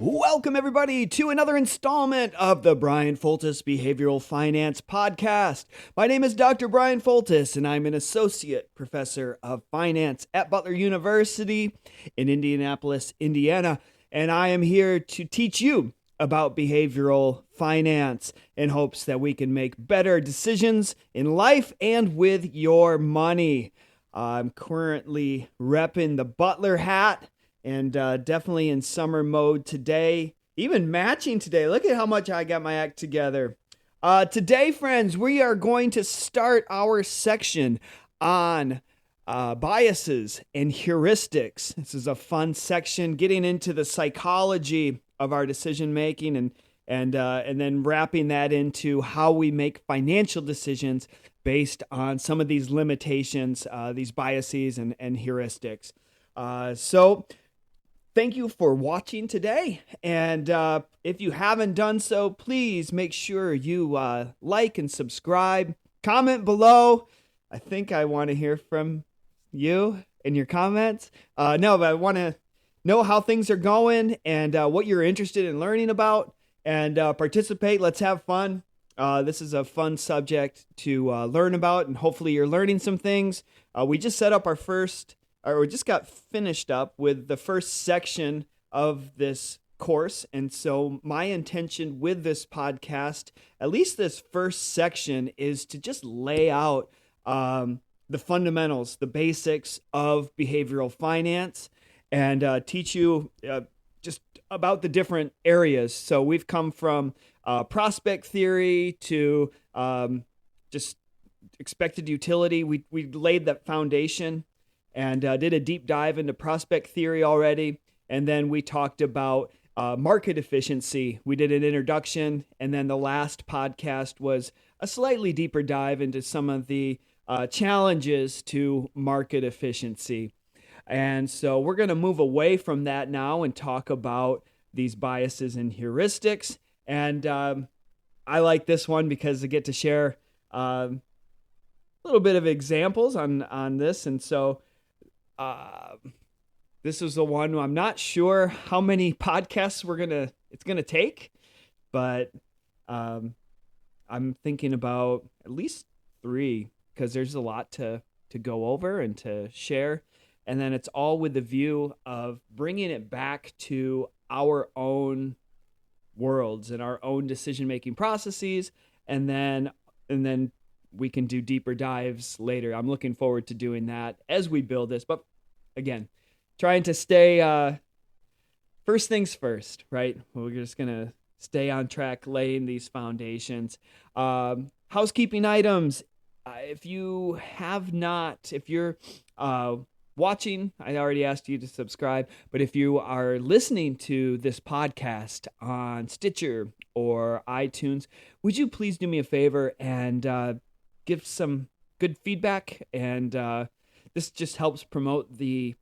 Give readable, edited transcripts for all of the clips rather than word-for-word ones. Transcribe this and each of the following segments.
Welcome, everybody, to another installment of the Brian Foltis Behavioral Finance Podcast. My name is Dr. Brian Foltis, and I'm an associate professor of finance at Butler University in Indianapolis, Indiana. And I am here to teach you about behavioral finance in hopes that we can make better decisions in life and with your money. I'm currently repping the Butler hat. And definitely in summer mode today, even matching today. Look at how much I got my act together. Today, friends, we are going to start our section on biases and heuristics. This is a fun section, getting into the psychology of our decision making and then wrapping that into how we make financial decisions based on some of these limitations, these biases and heuristics. So thank you for watching today, and if you haven't done so, please make sure you like and subscribe, comment below. I think I want to hear from you in your comments. But I want to know how things are going and what you're interested in learning about, and participate. Let's have fun. This is a fun subject to learn about, and hopefully you're learning some things. We just set up we just got finished up with the first section of this course. And so my intention with this podcast, at least this first section, is to just lay out the fundamentals, the basics of behavioral finance, and teach you just about the different areas. So we've come from prospect theory to just expected utility. We laid that foundation and did a deep dive into prospect theory already. And then we talked about market efficiency. We did an introduction. And then the last podcast was a slightly deeper dive into some of the challenges to market efficiency. And so we're going to move away from that now and talk about these biases and heuristics. And I like this one because I get to share a little bit of examples on this. And so this is the one I'm not sure how many podcasts it's gonna take, but I'm thinking about at least 3 because there's a lot to go over and to share, and then it's all with the view of bringing it back to our own worlds and our own decision-making processes, and then we can do deeper dives later. I'm looking forward to doing that as we build this. But again, trying to stay first things first, right? We're just going to stay on track, laying these foundations. Housekeeping items. If you're watching, I already asked you to subscribe, but if you are listening to this podcast on Stitcher or iTunes, would you please do me a favor and give some good feedback, and this just helps promote the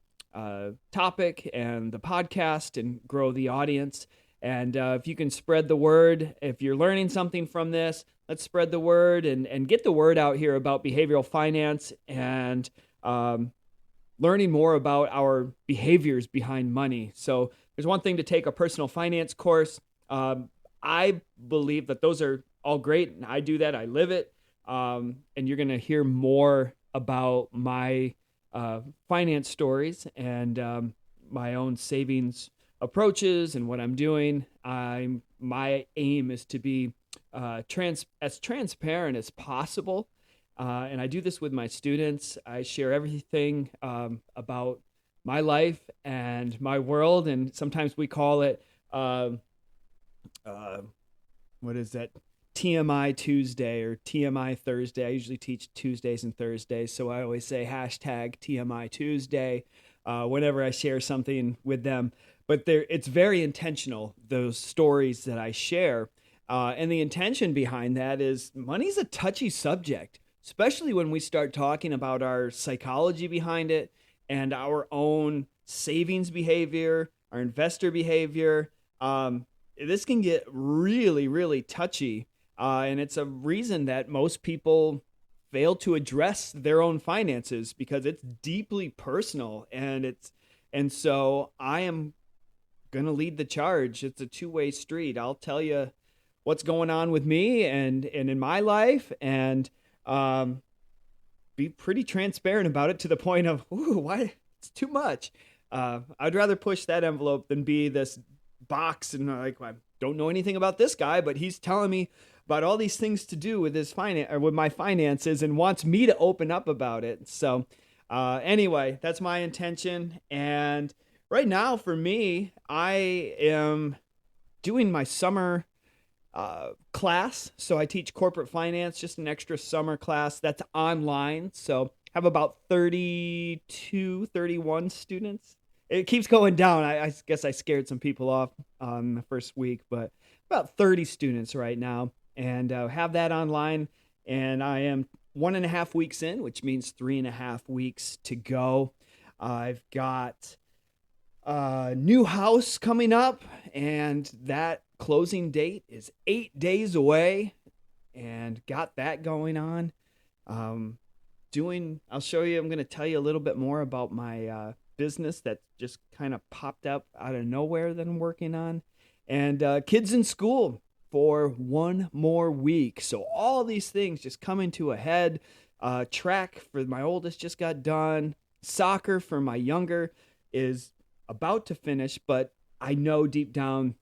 topic and the podcast and grow the audience. And if you can spread the word, if you're learning something from this, let's spread the word and get the word out here about behavioral finance and learning more about our behaviors behind money. So there's one thing to take a personal finance course. I believe that those are all great, and I do that. I live it. And you're going to hear more about my finance stories and my own savings approaches and what I'm doing. My aim is to be as transparent as possible, and I do this with my students. I share everything about my life and my world, and sometimes we call it what is that? TMI Tuesday or TMI Thursday. I usually teach Tuesdays and Thursdays, so I always say hashtag TMI Tuesday whenever I share something with them. But it's very intentional, those stories that I share. And the intention behind that is money's a touchy subject, especially when we start talking about our psychology behind it and our own savings behavior, our investor behavior. This can get really, really touchy. And it's a reason that most people fail to address their own finances because it's deeply personal, and so I am going to lead the charge. It's a two-way street. I'll tell you what's going on with me and in my life, and be pretty transparent about it to the point of, ooh, why it's too much. I'd rather push that envelope than be this box and like, I don't know anything about this guy, but he's telling me about all these things to do with his with my finances and wants me to open up about it. So anyway, that's my intention. And right now for me, I am doing my summer class. So I teach corporate finance, just an extra summer class that's online. So I have about 32, 31 students. It keeps going down. I guess I scared some people off on the first week, but about 30 students right now, and have that online. And I am 1.5 weeks in, which means 3.5 weeks to go. I've got a new house coming up, and that closing date is 8 days away, and got that going on. I'll show you, I'm going to tell you a little bit more about my business that just kind of popped up out of nowhere that I'm working on, and kids in school for 1 more week. So all these things just coming to a head. Track for my oldest just got done. Soccer for my younger is about to finish, but I know deep down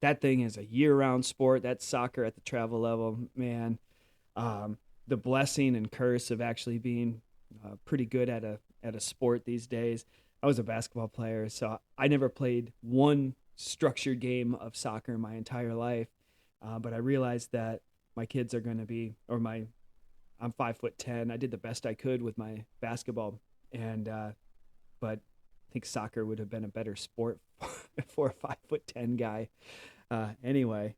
that thing is a year-round sport. That's soccer at the travel level, man. The blessing and curse of actually being pretty good at a sport these days. I was a basketball player, so I never played one structured game of soccer in my entire life. But I realized that my kids are going to be, I'm 5'10". I did the best I could with my basketball, but I think soccer would have been a better sport for a 5'10" guy. Anyway,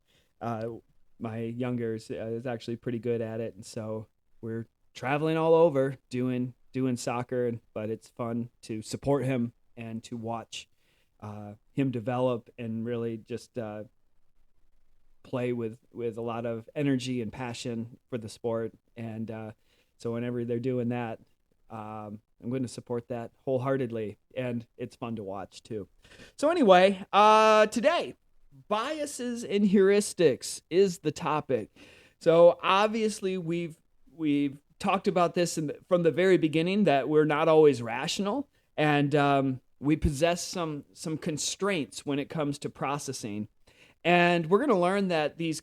my younger is actually pretty good at it, and so we're traveling all over doing soccer, but it's fun to support him and to watch him develop and really just play with a lot of energy and passion for the sport. And so whenever they're doing that, I'm going to support that wholeheartedly, and it's fun to watch too. So anyway, today, biases and heuristics is the topic. So obviously we've talked about this from the very beginning, that we're not always rational, and we possess some constraints when it comes to processing. And we're going to learn that these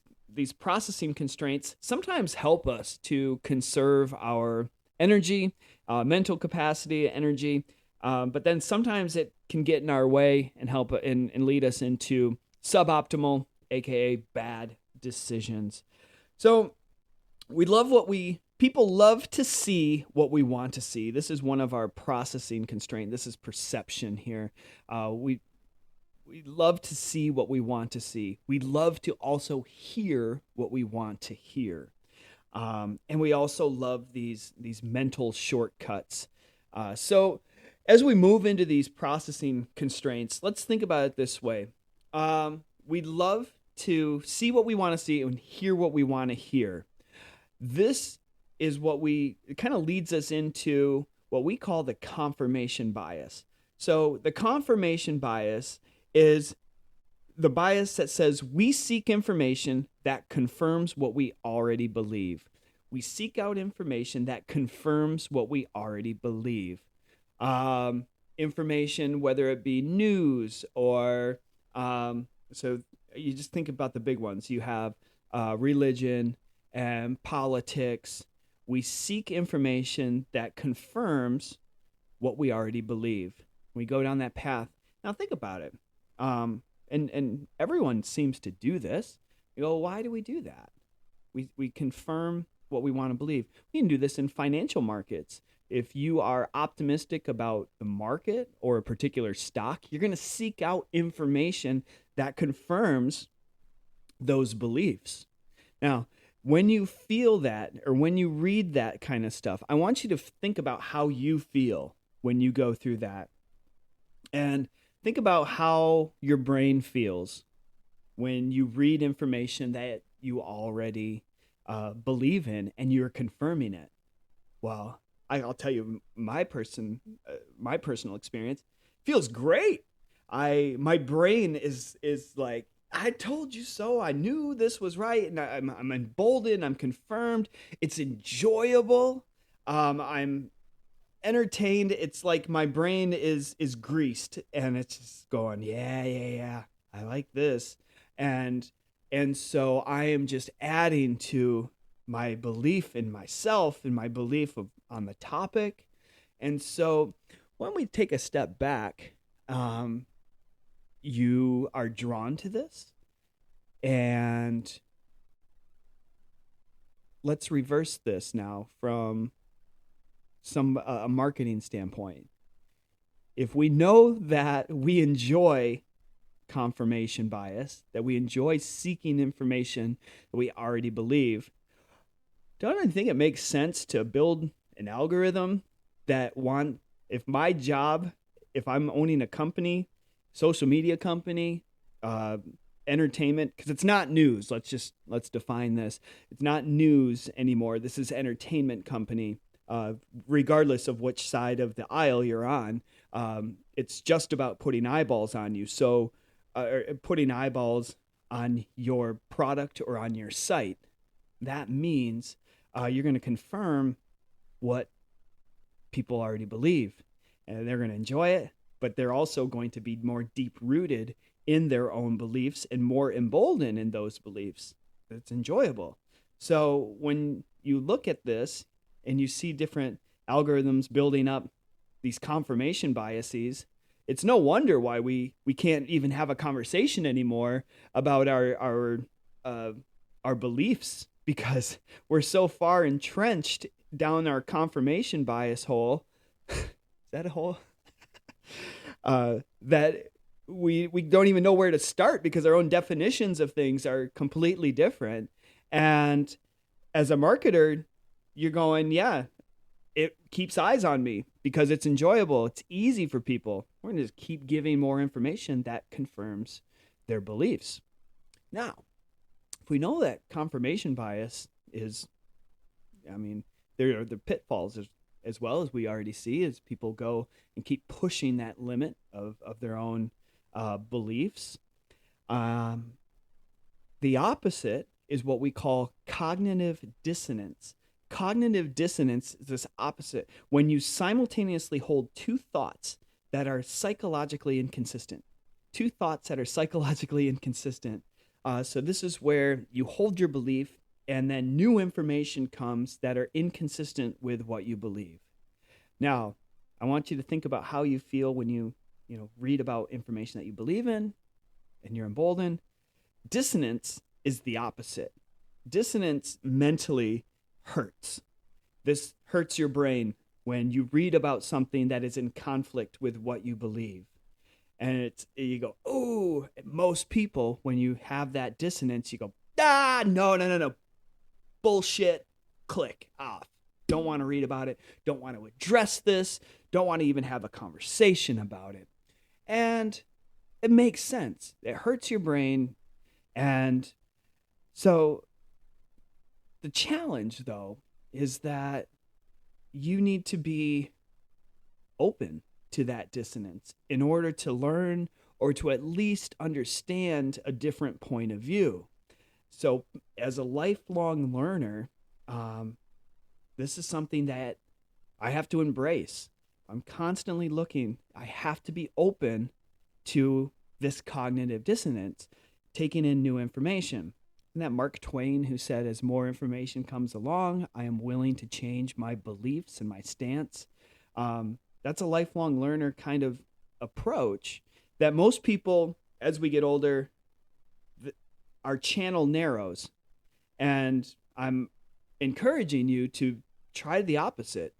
processing constraints sometimes help us to conserve our energy, mental capacity, energy, but then sometimes it can get in our way and help and lead us into suboptimal, aka bad decisions. So people love to see what we want to see. This is one of our processing constraints. This is perception here. We love to see what we want to see. We love to also hear what we want to hear. And we also love these mental shortcuts. So as we move into these processing constraints, let's think about it this way. We love to see what we want to see and hear what we want to hear. This is it kind of leads us into what we call the confirmation bias. So the confirmation bias is the bias that says we seek information that confirms what we already believe. We seek out information that confirms what we already believe. Information, whether it be news or, so you just think about the big ones. You have religion and politics. We seek information that confirms what we already believe. We go down that path. Now think about it. And everyone seems to do this. You go, why do we do that? We confirm what we want to believe. We can do this in financial markets. If you are optimistic about the market or a particular stock, you're going to seek out information that confirms those beliefs. Now, when you feel that, or when you read that kind of stuff, I want you to think about how you feel when you go through that. And think about how your brain feels when you read information that you already believe in and you're confirming it. Well, I'll tell you my personal experience feels great. My brain is like, I told you so. I knew this was right, and I'm emboldened. I'm confirmed. It's enjoyable. I'm entertained. It's like my brain is greased, and it's just going, yeah. I like this, and so I am just adding to my belief in myself and my belief on the topic. And so when we take a step back, you are drawn to this. And let's reverse this now from a marketing standpoint. If we know that we enjoy confirmation bias, that we enjoy seeking information that we already believe, don't I think it makes sense to build an algorithm that if I'm owning a company, social media company, entertainment, because it's not news. Let's define this. It's not news anymore. This is entertainment company. Regardless of which side of the aisle you're on, it's just about putting eyeballs on you. So, putting eyeballs on your product or on your site, that means you're going to confirm what people already believe, and they're going to enjoy it, but they're also going to be more deep-rooted in their own beliefs and more emboldened in those beliefs. It's enjoyable. So when you look at this and you see different algorithms building up these confirmation biases, it's no wonder why we can't even have a conversation anymore about our beliefs, because we're so far entrenched down our confirmation bias hole. Is that a hole? That we don't even know where to start, because our own definitions of things are completely different. And as a marketer, you're going, yeah, it keeps eyes on me because it's enjoyable. It's easy for people. We're going to just keep giving more information that confirms their beliefs. Now, if we know that confirmation bias is, there are the pitfalls as well, as we already see, as people go and keep pushing that limit of their own beliefs. The opposite is what we call cognitive dissonance. Cognitive dissonance is this opposite, when you simultaneously hold two thoughts that are psychologically inconsistent. Two thoughts that are psychologically inconsistent. So this is where you hold your belief and then new information comes that are inconsistent with what you believe. Now, I want you to think about how you feel when you read about information that you believe in and you're emboldened. Dissonance is the opposite. Dissonance mentally hurts. This hurts your brain when you read about something that is in conflict with what you believe. And you go, oh, most people, when you have that dissonance, you go, no, bullshit, click off. Don't want to read about it. Don't want to address this. Don't want to even have a conversation about it. And it makes sense. It hurts your brain. And so the challenge, though, is that you need to be open to that dissonance in order to learn or to at least understand a different point of view. So as a lifelong learner, this is something that I have to embrace. I'm constantly looking. I have to be open to this cognitive dissonance, taking in new information. And that Mark Twain who said, as more information comes along, I am willing to change my beliefs and my stance. That's a lifelong learner kind of approach that most people, as we get older, our channel narrows. And I'm encouraging you to try the opposite.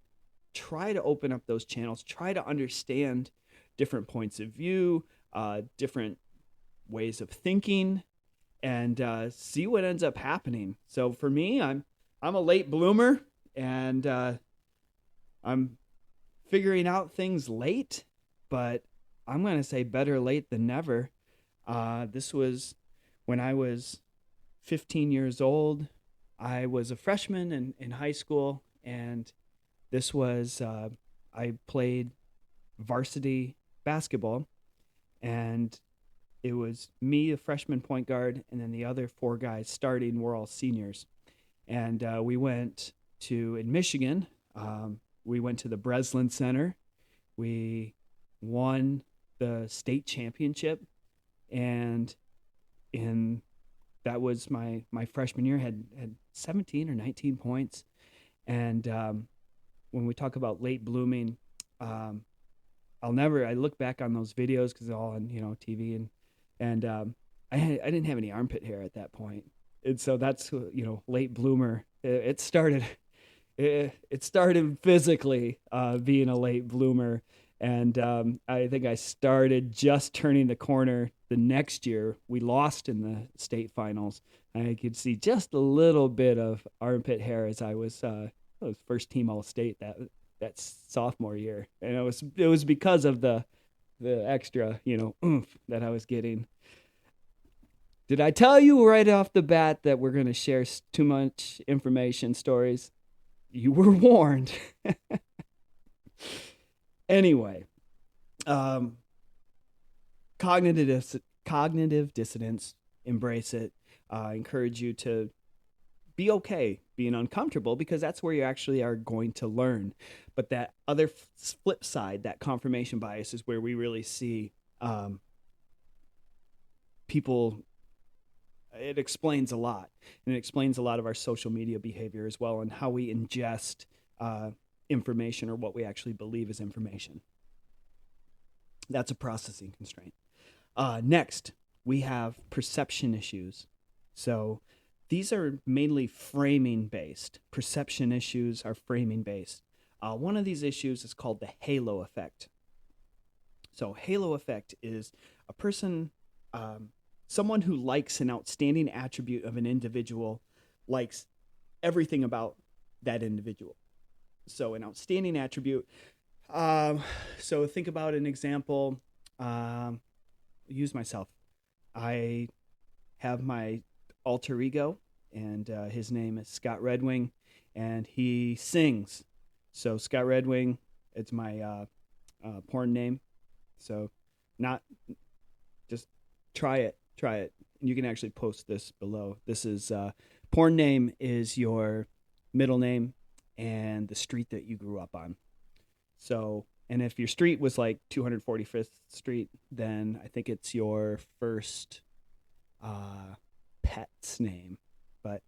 Try to open up those channels. Try to understand different points of view, different ways of thinking, and see what ends up happening. So for me, I'm a late bloomer, and I'm figuring out things late, but I'm going to say better late than never. This was when I was 15 years old. I was a freshman in high school, and this was, I played varsity basketball, And it was me, a freshman point guard, and then the other four guys starting were all seniors. And we went in Michigan, we went to the Breslin Center. We won the state championship. And that was my freshman year, had 17 or 19 points. And when we talk about late blooming, I look back on those videos because they're all on, TV, and I didn't have any armpit hair at that point. And so that's, late bloomer. It started physically, being a late bloomer. And I think I started just turning the corner the next year. We lost in the state finals. I could see just a little bit of armpit hair as I was first team All-State that sophomore year. And it was because of the extra, oomph that I was getting. Did I tell you right off the bat that we're going to share too much information, stories? You were warned. Anyway, cognitive dissonance, embrace it. Encourage you to be okay being uncomfortable, because that's where you actually are going to learn. But that other flip side, that confirmation bias, is where we really see people. It explains a lot, and it explains a lot of our social media behavior as well, and how we ingest information, or what we actually believe is information. That's a processing constraint. Next, we have perception issues. So these are mainly framing based. Perception issues are framing based. One of these issues is called the halo effect. So halo effect is a person, someone who likes an outstanding attribute of an individual, likes everything about that individual. So an outstanding attribute. So think about an example. Use myself. I have my alter ego, and his name is Scott Redwing, and he sings. So Scott Redwing, it's my porn name. So not just try it. And you can actually post this below. This is porn name is your middle name and the street that you grew up on. So, and if your street was like 245th Street, then I think it's your first pet's name. But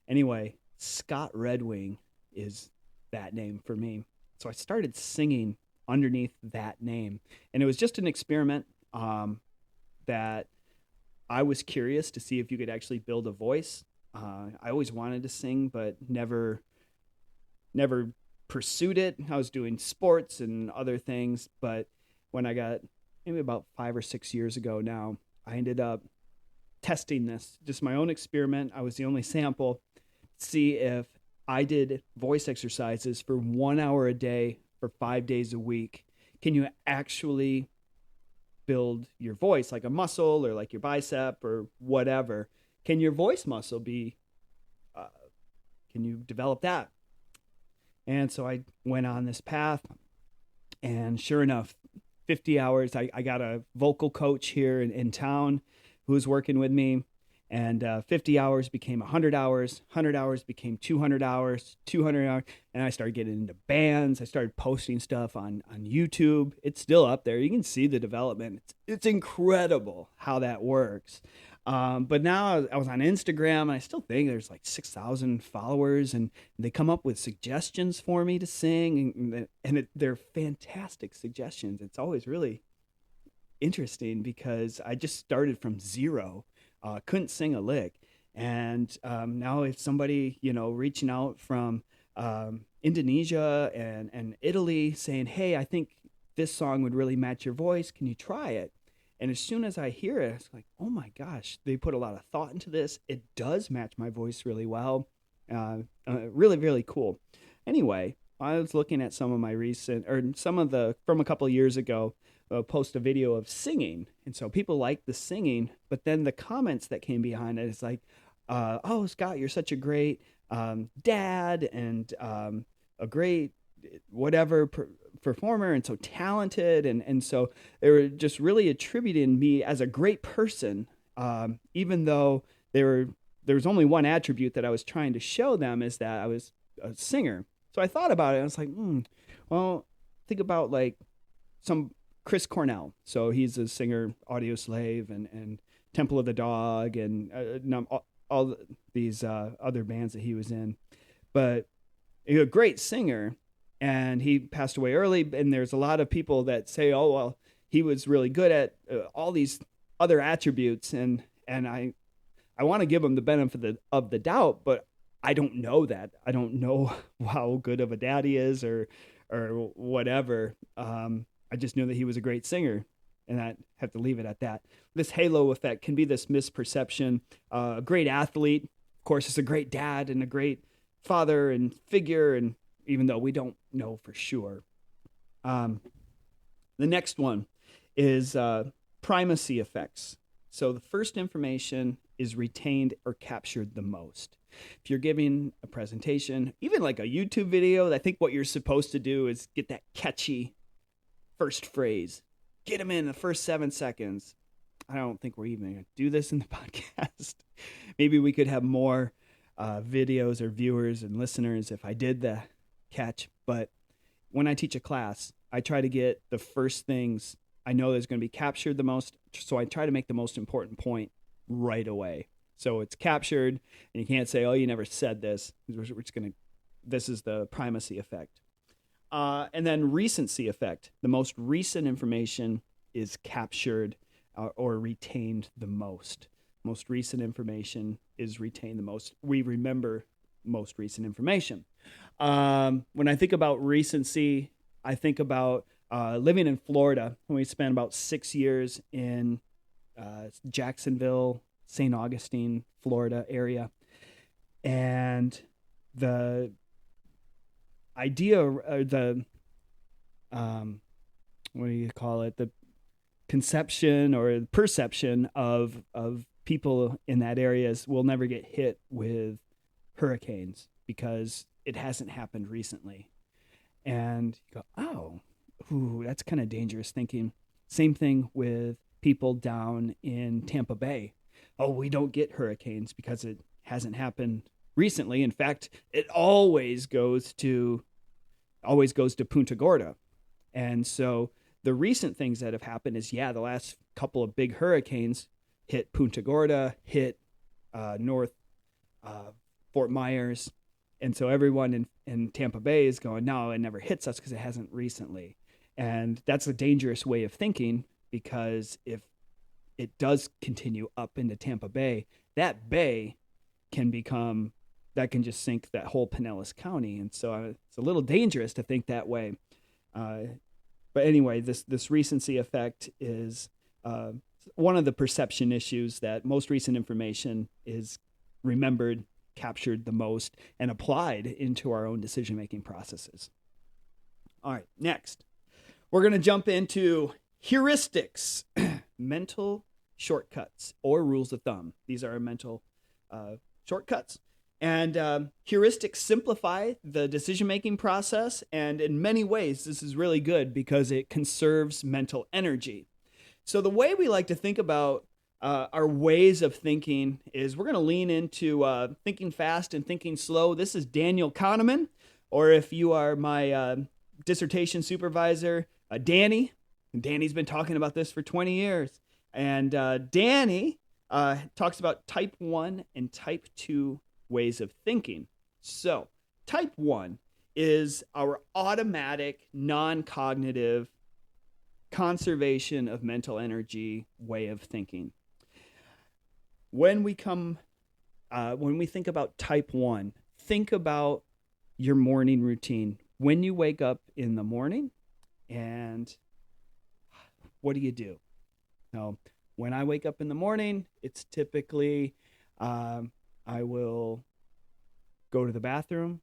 anyway, Scott Redwing is that name for me. So I started singing underneath that name. And it was just an experiment that I was curious to see if you could actually build a voice. I always wanted to sing, but never pursued it. I was doing sports and other things, but when I got maybe about 5 or 6 years ago now, I ended up testing this, just my own experiment. I was the only sample. See if I did voice exercises for 1 hour a day for 5 days a week. Can you actually build your voice, like a muscle or like your bicep or whatever? Can your voice muscle be, can you develop that? And so I went on this path, and sure enough, 50 hours, I got a vocal coach here in town who was working with me, and 50 hours became 100 hours, 100 hours became 200 hours, 200 hours, and I started getting into bands. I started posting stuff on YouTube. It's still up there. You can see the development. It's incredible how that works. But now I was on Instagram, and I still think there's like 6,000 followers, and they come up with suggestions for me to sing, and they're fantastic suggestions. It's always really interesting because I just started from zero, couldn't sing a lick. And now if somebody, reaching out from Indonesia and Italy saying, hey, I think this song would really match your voice, can you try it? And as soon as I hear it, it's like, oh my gosh, they put a lot of thought into this. It does match my voice really well. Really, really cool. Anyway, I was looking at some of my from a couple of years ago, post a video of singing. And so people like the singing, but then the comments that came behind it is like, oh, Scott, you're such a great dad and a great whatever performer and so talented. And so they were just really attributing me as a great person, even though there was only one attribute that I was trying to show them, is that I was a singer. So I thought about it and I was like, well, think about like some Chris Cornell. So he's a singer, Audio Slave and Temple of the Dog and all these other bands that he was in. But he's a great singer, and he passed away early. And there's a lot of people that say, oh, well, he was really good at all these other attributes. And I want to give him the benefit of the doubt, but I don't know that. I don't know how good of a dad he is or whatever. I just know that he was a great singer, and I have to leave it at that. This halo effect can be this misperception. A great athlete, of course, is a great dad and a great father and figure, and even though we don't know for sure. The next one is primacy effects. So the first information is retained or captured the most. If you're giving a presentation, even like a YouTube video, I think what you're supposed to do is get that catchy first phrase. Get them in the first 7 seconds. I don't think we're even going to do this in the podcast. Maybe we could have more videos or viewers and listeners if I did the catch. But when I teach a class, I try to get the first things I know that's going to be captured the most. So I try to make the most important point right away. So it's captured, and you can't say, oh, you never said this. This is the primacy effect. And then recency effect. The most recent information is captured or retained the most. Most recent information is retained the most. We remember most recent information. When I think about recency, I think about living in Florida. When we spent about 6 years in Jacksonville, St. Augustine, Florida area. And the idea, or the, what do you call it? The conception or perception of people in that area is we'll never get hit with hurricanes because it hasn't happened recently. And you go, that's kind of dangerous thinking. Same thing with people down in Tampa Bay. Oh, we don't get hurricanes because it hasn't happened recently. In fact, it always goes to Punta Gorda. And so the recent things that have happened is, the last couple of big hurricanes hit Punta Gorda, hit North Fort Myers. And so everyone in Tampa Bay is going, no, it never hits us because it hasn't recently. And that's a dangerous way of thinking, because if it does continue up into Tampa Bay, that bay can just sink that whole Pinellas County. And so it's a little dangerous to think that way. But anyway, this recency effect is one of the perception issues, that most recent information is remembered, captured the most, and applied into our own decision-making processes. All right, next, we're going to jump into heuristics, mental shortcuts or rules of thumb. These are mental shortcuts. And heuristics simplify the decision-making process. And in many ways, this is really good because it conserves mental energy. So the way we like to think about our ways of thinking is we're going to lean into thinking fast and thinking slow. This is Daniel Kahneman, or if you are my dissertation supervisor, Danny. And Danny's been talking about this for 20 years. And Danny talks about type 1 and type 2 ways of thinking. So type 1 is our automatic, non-cognitive conservation of mental energy way of thinking. When we think about type 1, think about your morning routine. When you wake up in the morning, and what do you do? Now, when I wake up in the morning, it's typically I will go to the bathroom,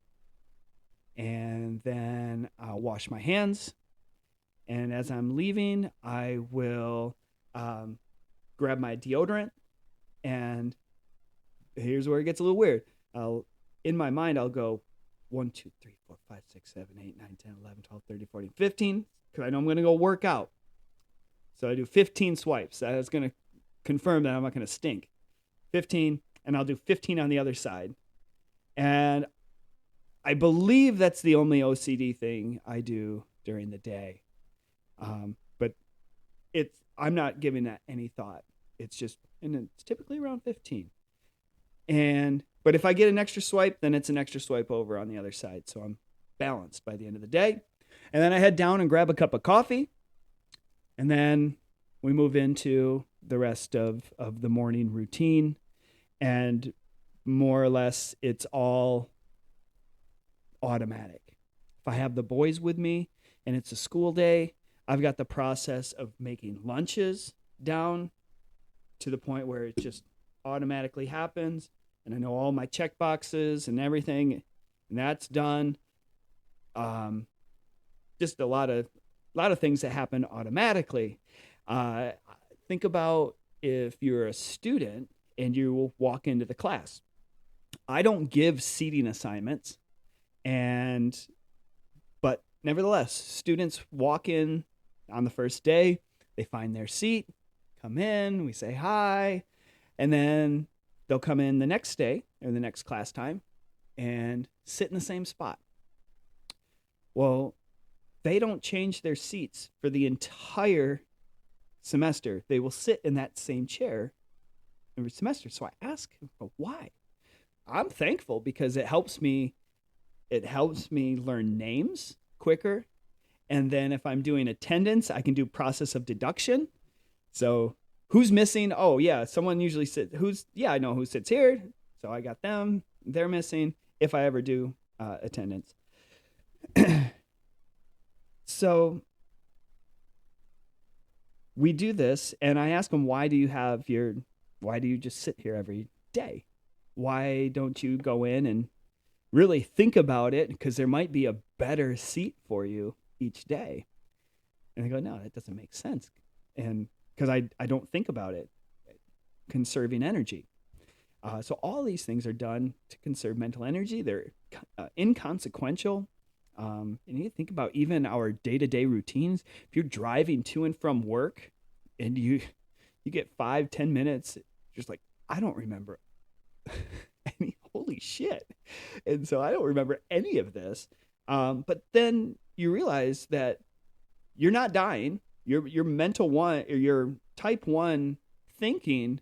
and then I'll wash my hands. And as I'm leaving, I will grab my deodorant. And here's where it gets a little weird. In my mind, I'll go, 1, 2, 3, 4, 5, 6, 7, 8, 9, 10, 11, 12, 13, 14, 15, because I know I'm going to go work out. So I do 15 swipes. That's going to confirm that I'm not going to stink. 15, and I'll do 15 on the other side. And I believe that's the only OCD thing I do during the day. But I'm not giving that any thought. It's typically around 15. But if I get an extra swipe, then it's an extra swipe over on the other side. So I'm balanced by the end of the day. And then I head down and grab a cup of coffee. And then we move into the rest of the morning routine. And more or less, it's all automatic. If I have the boys with me and it's a school day, I've got the process of making lunches down to the point where it just automatically happens. And I know all my check boxes and everything, and that's done. Just a lot of things that happen automatically. Think about if you're a student and you walk into the class. I don't give seating assignments, but nevertheless, students walk in on the first day, they find their seat, come in, we say hi, and then they'll come in the next day or the next class time and sit in the same spot. Well, they don't change their seats for the entire semester. They will sit in that same chair every semester. So I ask why. I'm thankful because it helps me learn names quicker. And then if I'm doing attendance, I can do process of deduction. So who's missing? Oh yeah, someone usually sits. I know who sits here. So I got them. They're missing if I ever do attendance. So we do this, and I ask them, why do you just sit here every day? Why don't you go in and really think about it? Because there might be a better seat for you each day. And I go, no, that doesn't make sense. And because I don't think about it, conserving energy. So all these things are done to conserve mental energy. They're inconsequential. And you think about even our day-to-day routines. If you're driving to and from work and you get 5-10 minutes, just like, I don't remember any, holy shit. And so I don't remember any of this. But then you realize that you're not dying. Your mental one, or your type 1 thinking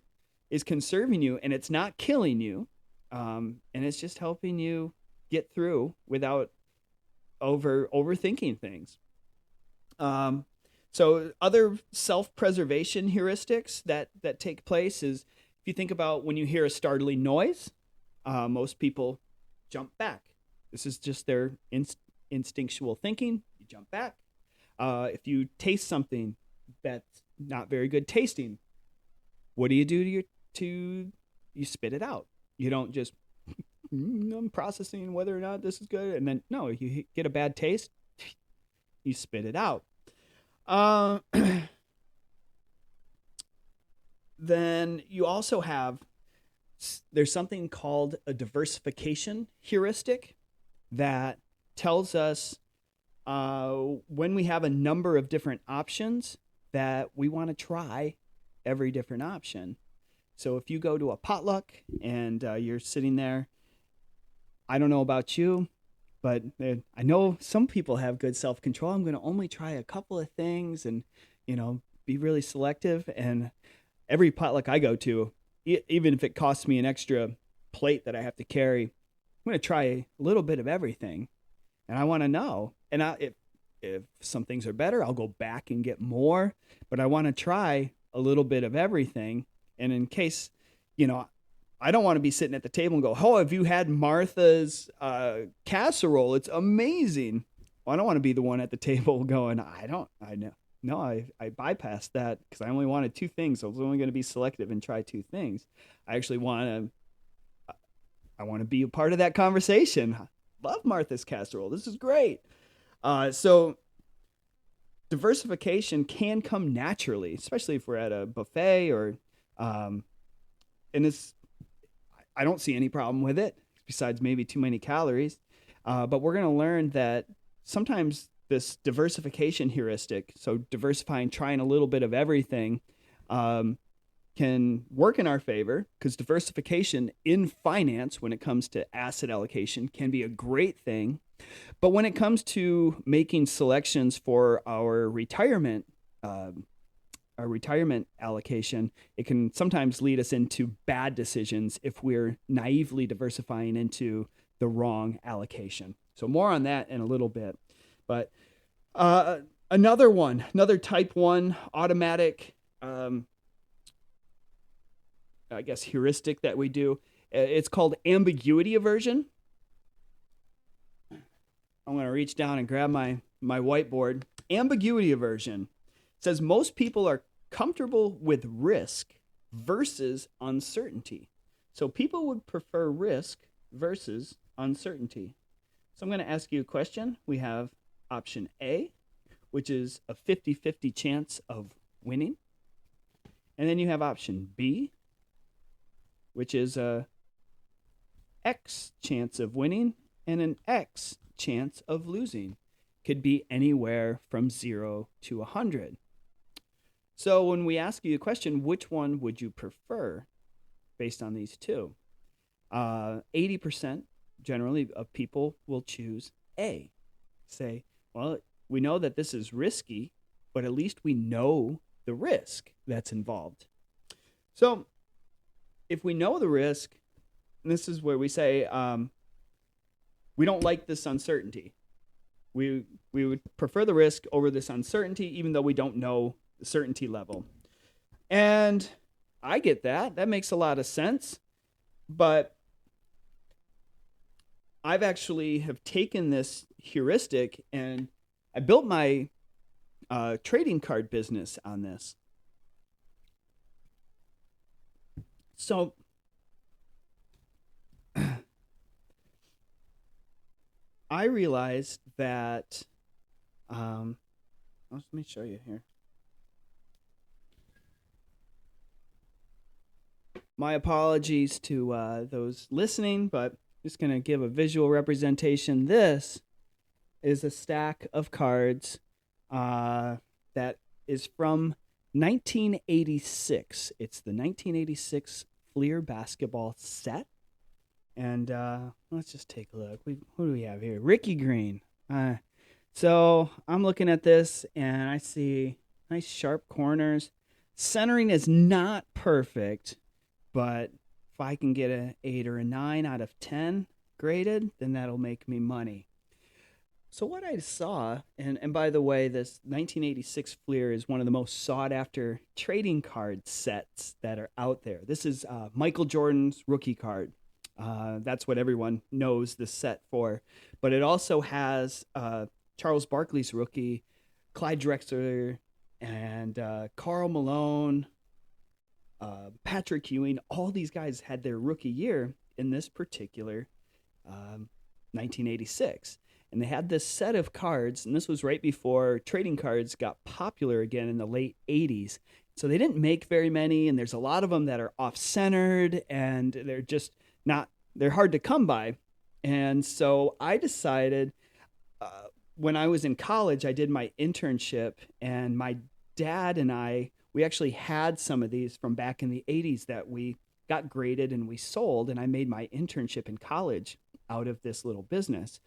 is conserving you, and it's not killing you. And it's just helping you get through without overthinking things. So other self-preservation heuristics that take place is, if you think about when you hear a startling noise, most people jump back. This is just their instinctual thinking. You jump back. If you taste something that's not very good tasting, what do? You spit it out. You don't just, I'm processing whether or not this is good. And then, no, you get a bad taste, you spit it out. Then you also there's something called a diversification heuristic that tells us when we have a number of different options that we want to try every different option. So if you go to a potluck and you're sitting there, I don't know about you, but I know some people have good self-control. I'm going to only try a couple of things and, be really selective. And every potluck I go to, even if it costs me an extra plate that I have to carry, I'm going to try a little bit of everything. And I want to know. And if some things are better, I'll go back and get more. But I want to try a little bit of everything. And in case, I don't want to be sitting at the table and go, oh, have you had Martha's casserole? It's amazing. Well, I don't want to be the one at the table going, I know. No, I bypassed that because I only wanted 2 things. So I was only going to be selective and try 2 things. I actually want to be a part of that conversation. Love Martha's casserole. This is great. So diversification can come naturally, especially if we're at a buffet or, and I don't see any problem with it besides maybe too many calories. But we're going to learn that sometimes this diversification heuristic, so diversifying, trying a little bit of everything, can work in our favor, because diversification in finance, when it comes to asset allocation, can be a great thing. But when it comes to making selections for our retirement allocation, it can sometimes lead us into bad decisions if we're naively diversifying into the wrong allocation. So more on that in a little bit. But another type 1 automatic, heuristic that we do, it's called ambiguity aversion. I'm going to reach down and grab my whiteboard. Ambiguity aversion says most people are comfortable with risk versus uncertainty. So people would prefer risk versus uncertainty. So I'm going to ask you a question. We have option A, which is a 50-50 chance of winning. And then you have option B, which is a X chance of winning and an X chance of losing. Could be anywhere from 0 to 100. So when we ask you a question, which one would you prefer based on these two? 80% generally of people will choose A. Say, well, we know that this is risky, but at least we know the risk that's involved. So if we know the risk, and this is where we say, we don't like this uncertainty. We would prefer the risk over this uncertainty, even though we don't know the certainty level. And I get that. That makes a lot of sense. But I've actually have taken this heuristic and I built my trading card business on this. So I realized that, let me show you here. My apologies to those listening, but I'm just going to give a visual representation. This is a stack of cards that is from 1986. It's the 1986 Fleer basketball set. And let's just take a look. Who do we have here? Ricky Green. So I'm looking at this, and I see nice sharp corners. Centering is not perfect, but if I can get an 8 or a 9 out of 10 graded, then that'll make me money. So what I saw, and by the way, this 1986 Fleer is one of the most sought-after trading card sets that are out there. This is Michael Jordan's rookie card. That's what everyone knows this set for. But it also has Charles Barkley's rookie, Clyde Drexler, and Karl Malone, Patrick Ewing. All these guys had their rookie year in this particular 1986. And they had this set of cards, and this was right before trading cards got popular again in the late 80s. So they didn't make very many, and there's a lot of them that are off-centered, and they're just they're hard to come by. And so I decided, when I was in college, I did my internship, and my dad and we actually had some of these from back in the 80s that we got graded and we sold, and I made my internship in college out of this little business.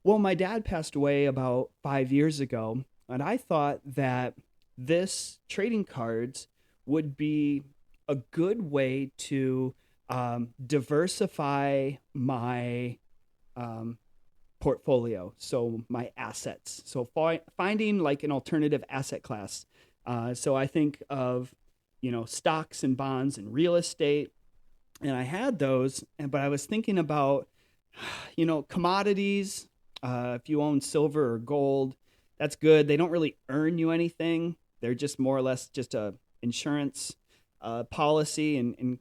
Well, my dad passed away about 5 years ago, and I thought that this trading cards would be a good way to diversify my portfolio, so my assets. So finding like an alternative asset class. So I think of, stocks and bonds and real estate, and I had those, but I was thinking about, commodities. If you own silver or gold, that's good. They don't really earn you anything. They're just more or less just a insurance policy in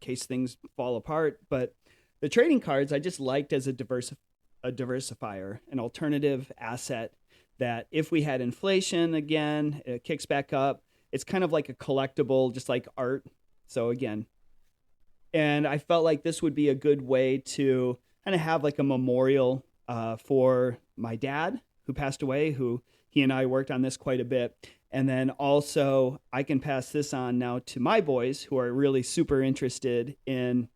case things fall apart. But the trading cards I just liked as a diversifier, an alternative asset that if we had inflation again, it kicks back up. It's kind of like a collectible, just like art. So again, and I felt like this would be a good way to kind of have like a memorial for my dad who passed away, who he and I worked on this quite a bit. And then also I can pass this on now to my boys who are really super interested in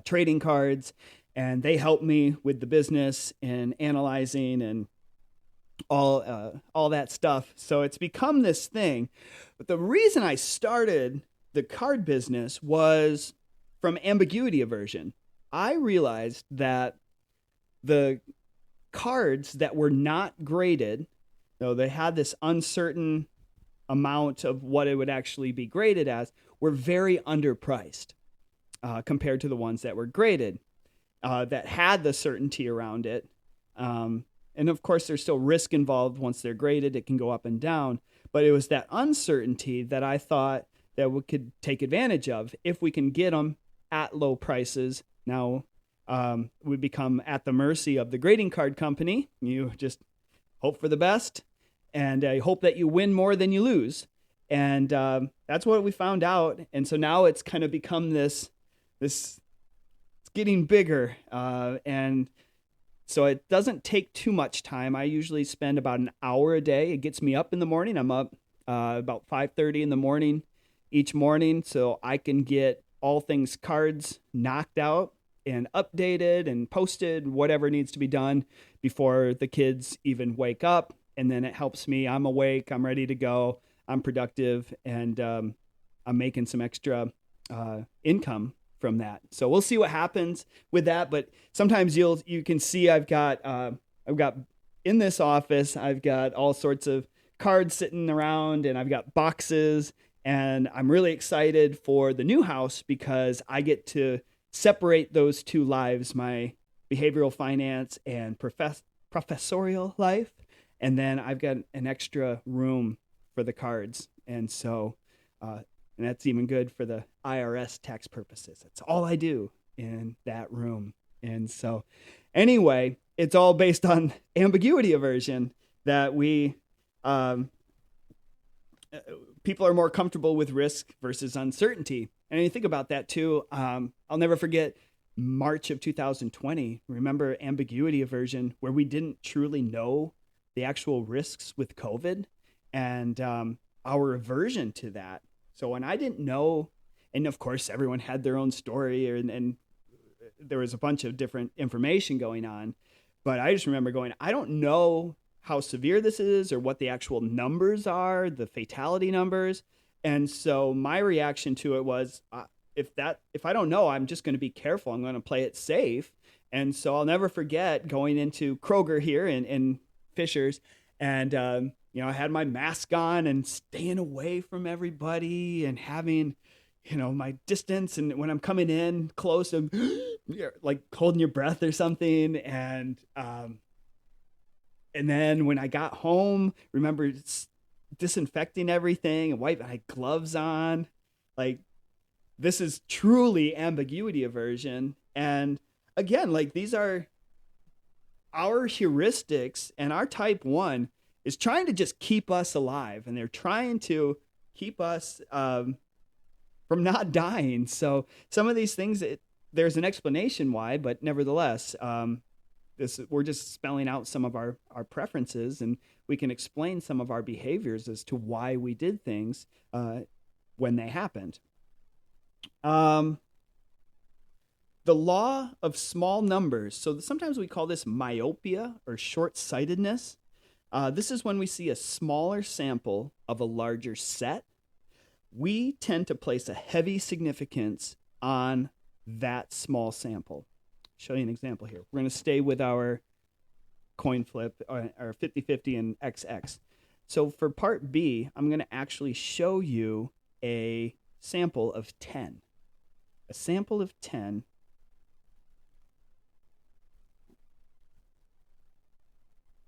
trading cards, and they help me with the business and analyzing and all that stuff. So it's become this thing. But the reason I started the card business was from ambiguity aversion. I realized that the cards that were not graded, though they had this uncertain amount of what it would actually be graded as, were very underpriced compared to the ones that were graded, that had the certainty around it. And of course, there's still risk involved once they're graded. It can go up and down. But it was that uncertainty that I thought that we could take advantage of if we can get them at low prices. Now, we become at the mercy of the grading card company. You just hope for the best, and I hope that you win more than you lose. And that's what we found out. And so now it's kind of become this it's getting bigger. And so it doesn't take too much time. I usually spend about an hour a day. It gets me up in the morning. I'm up about 5:30 in the morning each morning, so I can get all things cards knocked out and updated and posted, whatever needs to be done before the kids even wake up. And then it helps me. I'm awake. I'm ready to go. I'm productive, and I'm making some extra income from that. So we'll see what happens with that. But sometimes you can see I've got in this office, I've got all sorts of cards sitting around, and I've got boxes, and I'm really excited for the new house because I get to separate those two lives, my behavioral finance and professorial life. And then I've got an extra room for the cards. And so, and that's even good for the IRS tax purposes. That's all I do in that room. And so anyway, it's all based on ambiguity aversion, that people are more comfortable with risk versus uncertainty. And you think about that too. I'll never forget March of 2020. Remember ambiguity aversion, where we didn't truly know the actual risks with COVID and our aversion to that. So when I didn't know, and of course everyone had their own story, and there was a bunch of different information going on, but I just remember going, I don't know how severe this is or what the actual numbers are, the fatality numbers. And so my reaction to it was, if I don't know, I'm just going to be careful. I'm going to play it safe. And so I'll never forget going into Kroger here in Fishers, and I had my mask on and staying away from everybody and having, my distance. And when I'm coming in close, I'm like holding your breath or something. And then when I got home, remember disinfecting everything and wiping, I had gloves on. Like, this is truly ambiguity aversion. And again, like, these are our heuristics, and our type 1 is trying to just keep us alive, and they're trying to keep us from not dying. So some of these things, there's an explanation why, but nevertheless, we're just spelling out some of our preferences, and we can explain some of our behaviors as to why we did things when they happened. The law of small numbers. So sometimes we call this myopia or short-sightedness. This is when we see a smaller sample of a larger set. We tend to place a heavy significance on that small sample. I'll show you an example here. We're going to stay with our coin flip, or 50-50 and XX. So for part B, I'm going to actually show you a sample of 10. A sample of 10.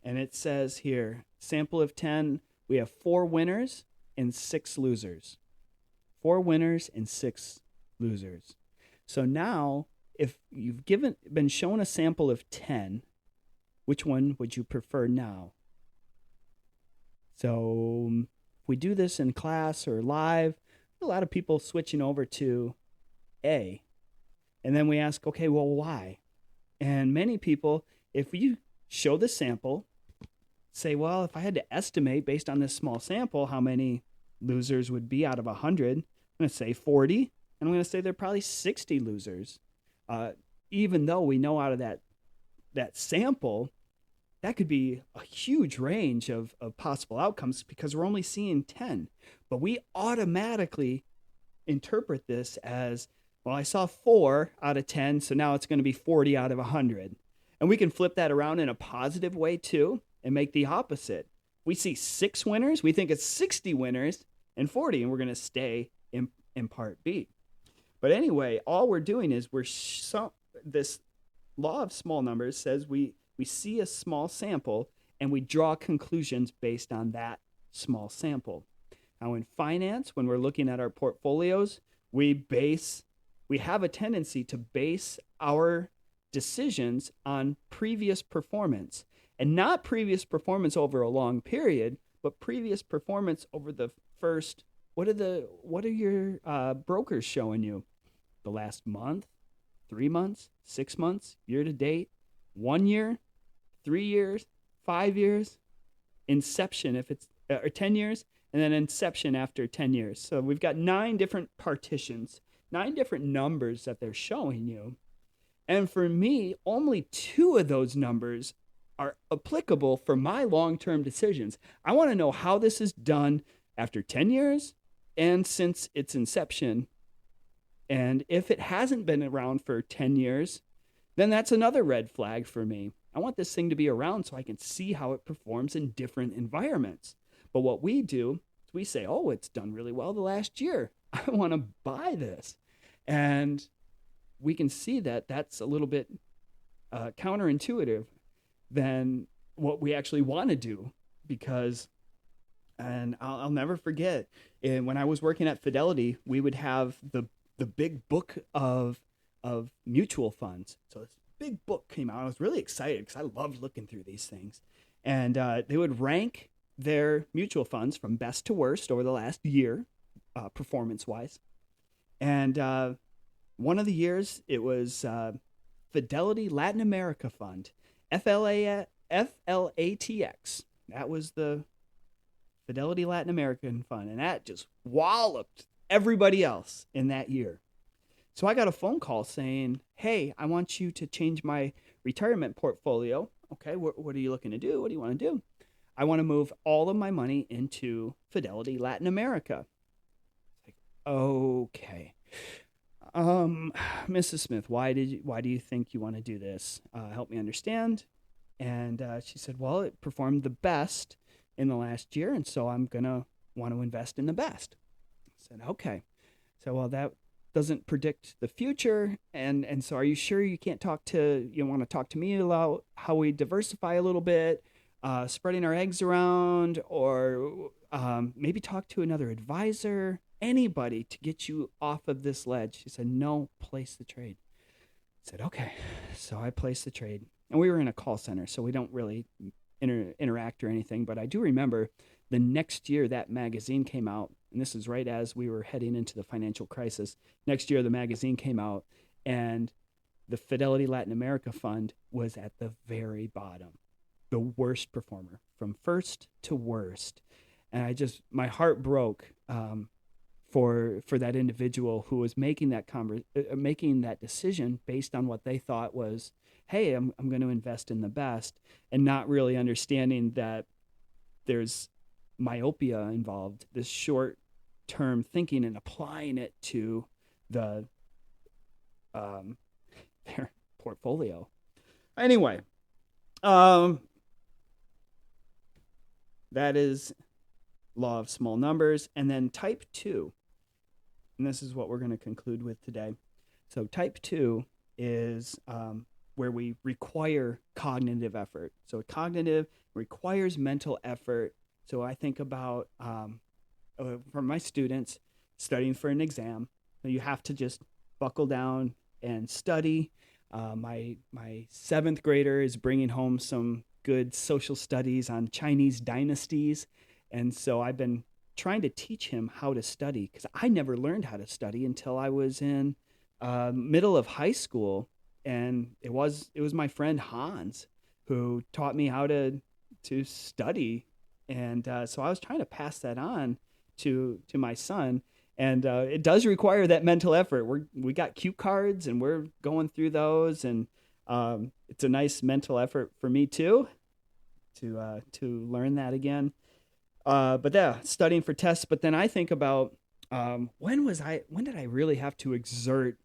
And it says here, sample of 10, we have 4 winners and 6 losers. 4 winners and 6 losers. So now, if you've been shown a sample of 10, which one would you prefer now? So if we do this in class or live, a lot of people switching over to A. And then we ask, okay, well, why? And many people, if you show the sample, say, well, if I had to estimate based on this small sample how many losers would be out of 100, I'm going to say 40, and I'm going to say there are probably 60 losers. Even though we know out of that sample, that could be a huge range of possible outcomes because we're only seeing 10. But we automatically interpret this as, well, I saw 4 out of 10, so now it's going to be 40 out of 100. And we can flip that around in a positive way too and make the opposite. We see 6 winners, we think it's 60 winners and 40, and we're going to stay in part B. But anyway, all we're doing is this law of small numbers says we see a small sample and we draw conclusions based on that small sample. Now in finance, when we're looking at our portfolios, we have a tendency to base our decisions on previous performance, and not previous performance over a long period, but previous performance over the first, what are your brokers showing you? The last month, 3 months, 6 months, year to date, 1 year, 3 years, 5 years, inception if it's or 10 years, and then inception after 10 years. So we've got 9 different partitions, 9 different numbers that they're showing you. And for me, only 2 of those numbers are applicable for my long-term decisions. I want to know how this is done after 10 years and since its inception. And if it hasn't been around for 10 years, then that's another red flag for me. I want this thing to be around so I can see how it performs in different environments. But what we do is we say, oh, it's done really well the last year. I want to buy this. And we can see that that's a little bit counterintuitive than what we actually want to do, because, and I'll never forget, when I was working at Fidelity, we would have the big book of mutual funds. So this big book came out. I was really excited because I loved looking through these things. And they would rank their mutual funds from best to worst over the last year, performance-wise. And one of the years, it was Fidelity Latin America Fund, FLATX. That was the Fidelity Latin American Fund. And that just walloped everybody else in that year. So I got a phone call saying, hey, I want you to change my retirement portfolio. Okay, what are you looking to do? What do you want to do? I want to move all of my money into Fidelity Latin America. Like, okay. Mrs. Smith, why do you think you want to do this? Help me understand. And she said, well, it performed the best in the last year, and so I'm going to want to invest in the best. I said, okay. So, well, that doesn't predict the future, and so are you sure you want to talk to me about how we diversify a little bit, spreading our eggs around, or maybe talk to another advisor, anybody to get you off of this ledge? She said, no, place the trade. I said, okay. So I placed the trade, and we were in a call center, so we don't really interact or anything, but I do remember the next year that magazine came out, and this is right as we were heading into the financial crisis. Next year, the magazine came out, and the Fidelity Latin America Fund was at the very bottom, the worst performer, from first to worst. And my heart broke for that individual who was making that decision based on what they thought was, hey, I'm going to invest in the best, and not really understanding that there's myopia involved, this short-term thinking, and applying it to their portfolio. Anyway, that is law of small numbers. And then type 2, and this is what we're going to conclude with today. So type 2 is where we require cognitive effort. So cognitive requires mental effort. So I think about, for my students studying for an exam, you have to just buckle down and study. My 7th grader is bringing home some good social studies on Chinese dynasties. And so I've been trying to teach him how to study, because I never learned how to study until I was in middle of high school. And it was my friend Hans who taught me how to study. And so I was trying to pass that on to my son. And it does require that mental effort. We got cue cards and we're going through those, and it's a nice mental effort for me too to learn that again. But yeah, studying for tests. But then I think about when did I really have to exert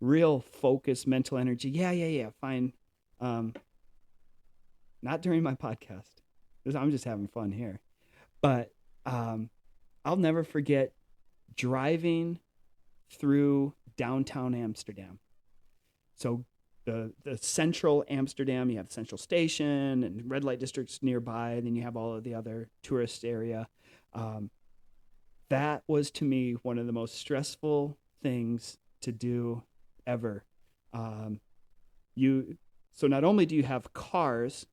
real focus, mental energy? Yeah. Fine. Not during my podcast. I'm just having fun here. But I'll never forget driving through downtown Amsterdam. So the central Amsterdam, you have the central station and red light districts nearby, and then you have all of the other tourist area. That was, to me, one of the most stressful things to do ever. So not only do you have cars,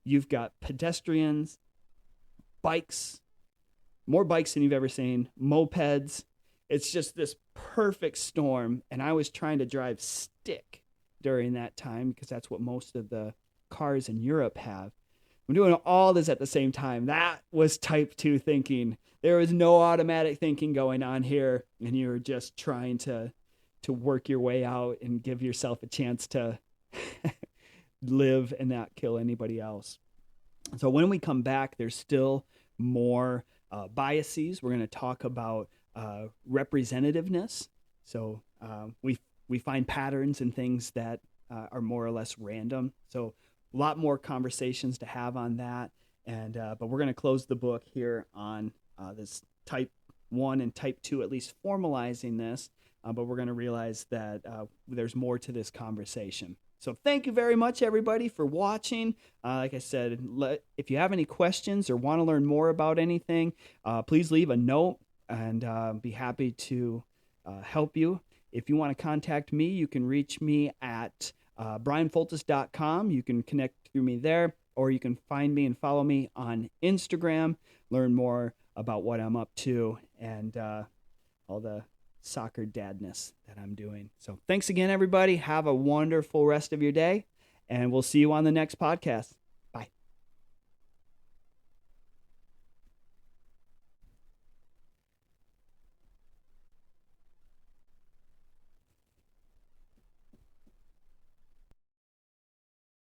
you've got pedestrians, bikes, more bikes than you've ever seen, mopeds. It's just this perfect storm. And I was trying to drive stick during that time because that's what most of the cars in Europe have. I'm doing all this at the same time. That was type 2 thinking. There was no automatic thinking going on here. And you were just trying to work your way out and give yourself a chance to live and not kill anybody else. So when we come back, there's still more biases. We're going to talk about representativeness. So we find patterns and things that are more or less random. So a lot more conversations to have on that. And but we're going to close the book here on this type 1 and type 2, at least formalizing this. But we're going to realize that there's more to this conversation. So thank you very much, everybody, for watching. Like I said, if you have any questions or want to learn more about anything, please leave a note, and be happy to help you. If you want to contact me, you can reach me at brianfoltis.com. You can connect through me there, or you can find me and follow me on Instagram, learn more about what I'm up to, and all the soccer dadness that I'm doing. So thanks again, everybody. Have a wonderful rest of your day, and we'll see you on the next podcast.